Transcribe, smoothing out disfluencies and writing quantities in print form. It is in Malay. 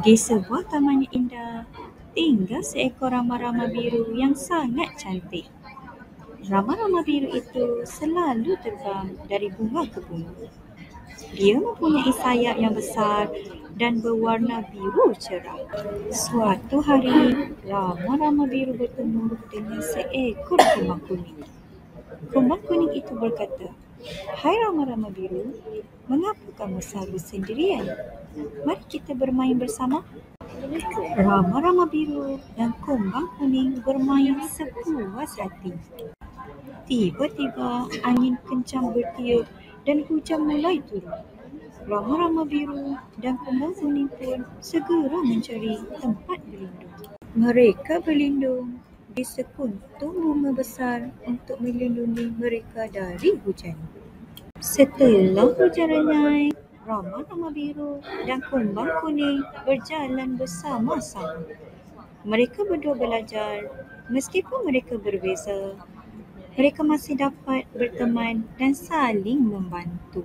Di sebuah taman yang indah, tinggal seekor rama-rama biru yang sangat cantik. Rama-rama biru itu selalu terbang dari bunga ke bunga. Dia mempunyai sayap yang besar dan berwarna biru cerah. Suatu hari, rama-rama biru bertemu dengan seekor kumbang kuning. Kumbang kuning itu berkata, "Hai rama-rama biru, mengapa kamu selalu sendirian? Mari kita bermain bersama." Rama-rama biru dan kumbang kuning bermain sepuas hati. Tiba-tiba angin kencang bertiup dan hujan mulai turun. Rama-rama biru dan kumbang kuning pun segera mencari tempat berlindung. Mereka berlindung di sekuntum bunga besar untuk melindungi mereka dari hujan. Setelah hujan renyai, rama-rama biru dan kumbang kuning berjalan bersama-sama. Mereka berdua belajar, meskipun mereka berbeza, mereka masih dapat berteman dan saling membantu.